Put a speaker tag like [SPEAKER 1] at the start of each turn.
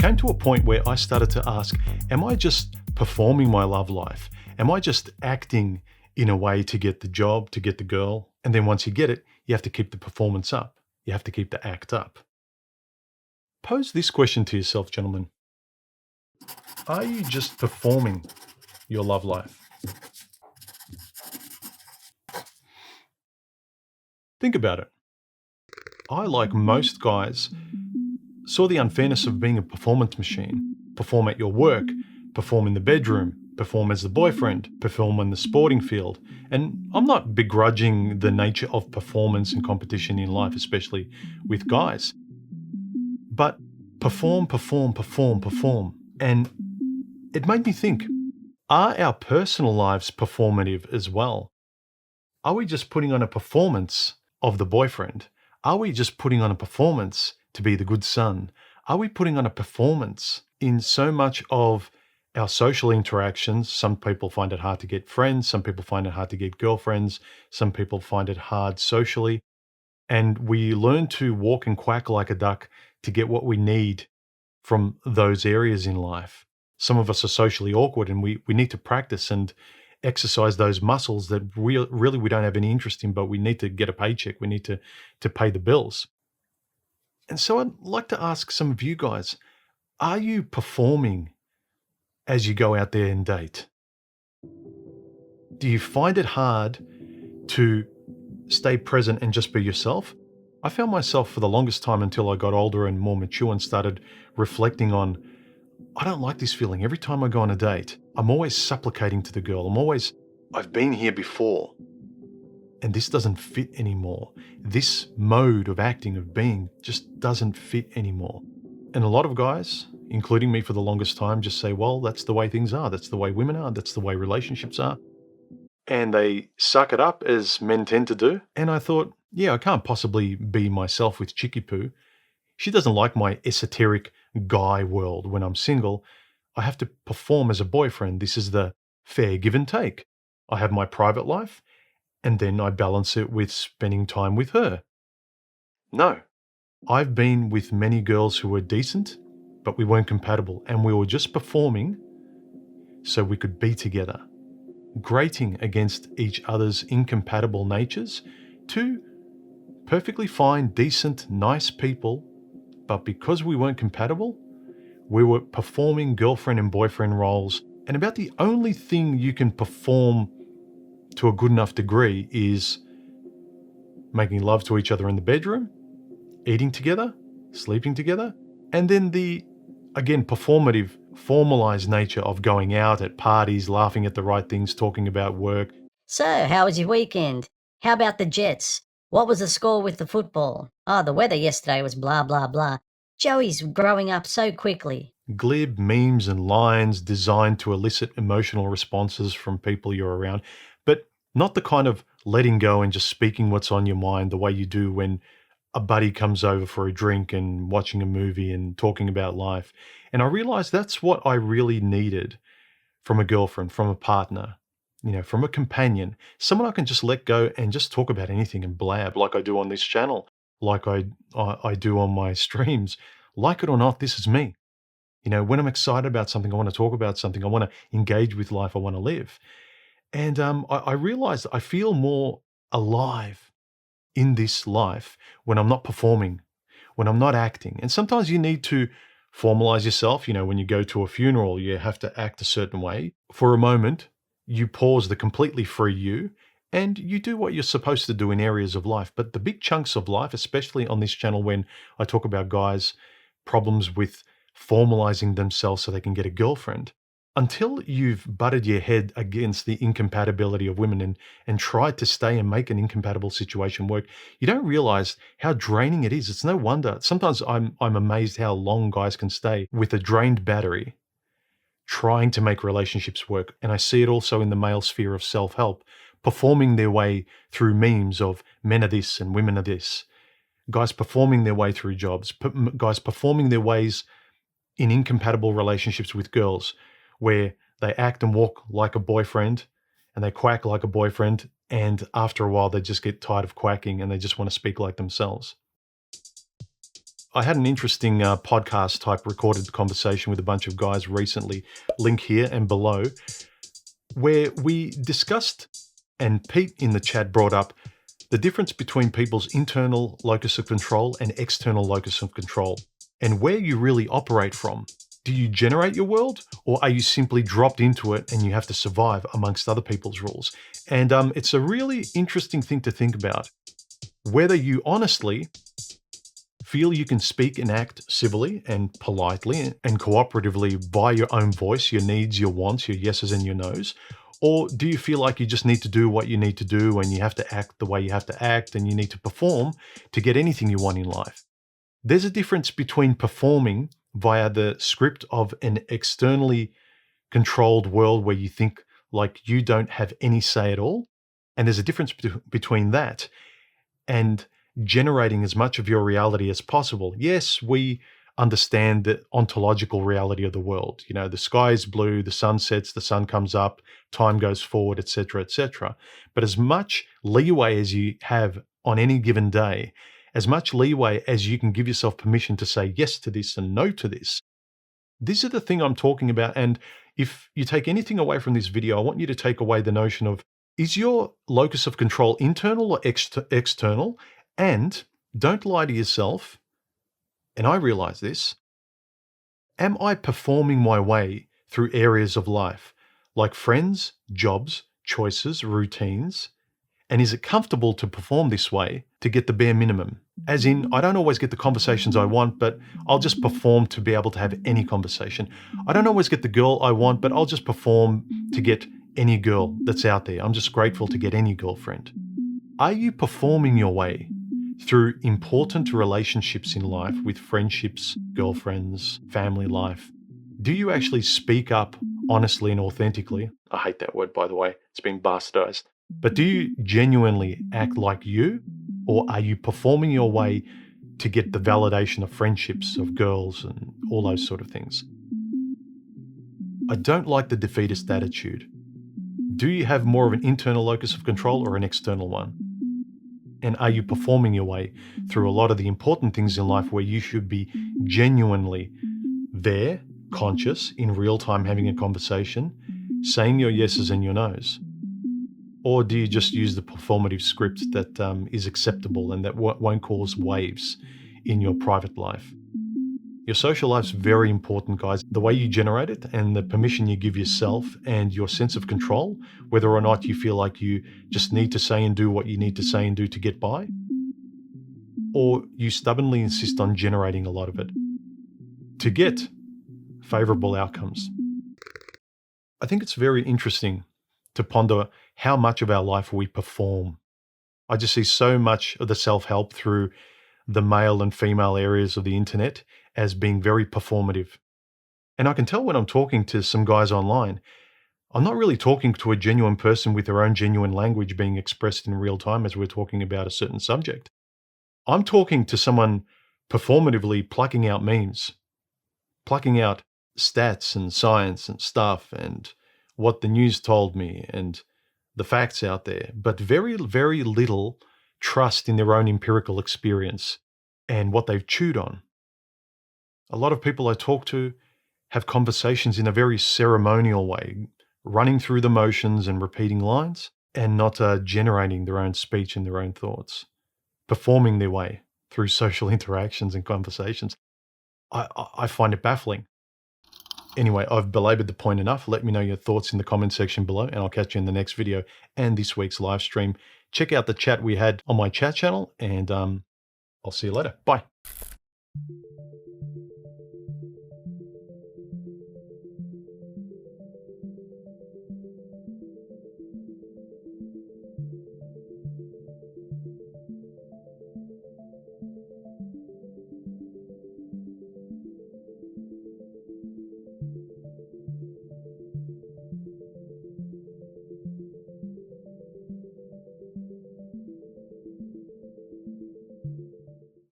[SPEAKER 1] came to a point where I started to ask, am I just performing my love life? Am I just acting in a way to get the job, to get the girl? And then once you get it, you have to keep the performance up. You have to keep the act up. Pose this question to yourself, gentlemen. Are you just performing your love life? Think about it. I, like most guys, saw the unfairness of being a performance machine. Perform at your work, perform in the bedroom, perform as the boyfriend, perform in the sporting field. And I'm not begrudging the nature of performance and competition in life, especially with guys. But perform. And it made me think, are our personal lives performative as well? Are we just putting on a performance of the boyfriend? Are we just putting on a performance to be the good son? Are we putting on a performance in so much of our social interactions? Some people find it hard to get friends. Some people find it hard to get girlfriends. Some people find it hard socially. And we learn to walk and quack like a duck to get what we need from those areas in life. Some of us are socially awkward, and we need to practice and exercise those muscles that really we don't have any interest in, but we need to get a paycheck. We need to pay the bills. And so I'd like to ask some of you guys, are you performing as you go out there and date? Do you find it hard to stay present and just be yourself? I found myself for the longest time until I got older and more mature and started reflecting on, I don't like this feeling. Every time I go on a date, I'm always supplicating to the girl. I've been here before, and this doesn't fit anymore. This mode of acting, of being, just doesn't fit anymore. And a lot of guys, including me for the longest time, just say, well, that's the way things are. That's the way women are. That's the way relationships are. And they suck it up, as men tend to do. And I thought, yeah, I can't possibly be myself with Chicky Poo. She doesn't like my esoteric guy world when I'm single. I have to perform as a boyfriend. This is the fair give and take. I have my private life, and then I balance it with spending time with her. No. I've been with many girls who were decent, but we weren't compatible, and we were just performing so we could be together, grating against each other's incompatible natures to perfectly fine, decent, nice people. But because we weren't compatible, we were performing girlfriend and boyfriend roles. And about the only thing you can perform to a good enough degree is making love to each other in the bedroom, eating together, sleeping together, and then the, again, performative, formalized nature of going out at parties, laughing at the right things, talking about work.
[SPEAKER 2] So, how was your weekend? How about the Jets? What was the score with the football? Oh, the weather yesterday was blah, blah, blah. Joey's growing up so quickly.
[SPEAKER 1] Glib memes and lines designed to elicit emotional responses from people you're around, but not the kind of letting go and just speaking what's on your mind the way you do when a buddy comes over for a drink and watching a movie and talking about life. And I realized that's what I really needed from a girlfriend, from a partner, from a companion, someone I can just let go and just talk about anything and blab like I do on this channel, like I do on my streams. Like it or not, this is me. When I'm excited about something, I want to talk about something, I want to engage with life, I want to live. And I realized I feel more alive in this life when I'm not performing, when I'm not acting. And sometimes you need to formalize yourself. When you go to a funeral, you have to act a certain way. For a moment, you pause the completely free you, and you do what you're supposed to do in areas of life. But the big chunks of life, especially on this channel when I talk about guys' problems with formalizing themselves so they can get a girlfriend, until you've butted your head against the incompatibility of women and tried to stay and make an incompatible situation work, you don't realize how draining it is. It's no wonder. Sometimes I'm amazed how long guys can stay with a drained battery trying to make relationships work. And I see it also in the male sphere of self-help, performing their way through memes of men are this and women are this. Guys performing their way through jobs, guys performing their ways in incompatible relationships with girls, where they act and walk like a boyfriend and they quack like a boyfriend, and after a while they just get tired of quacking and they just want to speak like themselves. I had an interesting podcast type recorded conversation with a bunch of guys recently, link here and below, where we discussed, and Pete in the chat brought up, the difference between people's internal locus of control and external locus of control, and where you really operate from. Do you generate your world, or are you simply dropped into it and you have to survive amongst other people's rules? And it's a really interesting thing to think about. Whether you honestly feel you can speak and act civilly and politely and cooperatively by your own voice, your needs, your wants, your yeses and your nos, or do you feel like you just need to do what you need to do and you have to act the way you have to act and you need to perform to get anything you want in life? There's a difference between performing via the script of an externally controlled world where you think like you don't have any say at all, and there's a difference between that and generating as much of your reality as possible. Yes, we understand the ontological reality of the world. You know, the sky is blue, the sun sets, the sun comes up, time goes forward, etc., etc. But as much leeway as you have on any given day, as much leeway as you can give yourself permission to say yes to this and no to this, this is the thing I'm talking about. And if you take anything away from this video, I want you to take away the notion of, is your locus of control internal or external? And don't lie to yourself, and I realize this, am I performing my way through areas of life, like friends, jobs, choices, routines? And is it comfortable to perform this way to get the bare minimum? As in, I don't always get the conversations I want, but I'll just perform to be able to have any conversation. I don't always get the girl I want, but I'll just perform to get any girl that's out there. I'm just grateful to get any girlfriend. Are you performing your way through important relationships in life with friendships, girlfriends, family life? Do you actually speak up honestly and authentically? I hate that word, by the way. It's been bastardized. But do you genuinely act like you, or are you performing your way to get the validation of friendships, of girls, and all those sort of things? I don't like the defeatist attitude. Do you have more of an internal locus of control or an external one? And are you performing your way through a lot of the important things in life where you should be genuinely there, conscious, in real time having a conversation, saying your yeses and your nos? Or do you just use the performative script that is acceptable and that won't cause waves in your private life? Your social life's very important, guys. The way you generate it and the permission you give yourself and your sense of control, whether or not you feel like you just need to say and do what you need to say and do to get by, or you stubbornly insist on generating a lot of it to get favorable outcomes. I think it's very interesting to ponder how much of our life we perform. I just see so much of the self-help through the male and female areas of the internet as being very performative. And I can tell when I'm talking to some guys online, I'm not really talking to a genuine person with their own genuine language being expressed in real time as we're talking about a certain subject. I'm talking to someone performatively plucking out memes, plucking out stats and science and stuff and what the news told me and the facts out there, but very, very little trust in their own empirical experience and what they've chewed on. A lot of people I talk to have conversations in a very ceremonial way, running through the motions and repeating lines and not generating their own speech and their own thoughts, performing their way through social interactions and conversations. I find it baffling. Anyway, I've belabored the point enough. Let me know your thoughts in the comment section below, and I'll catch you in the next video and this week's live stream. Check out the chat we had on my chat channel, and I'll see you later. Bye.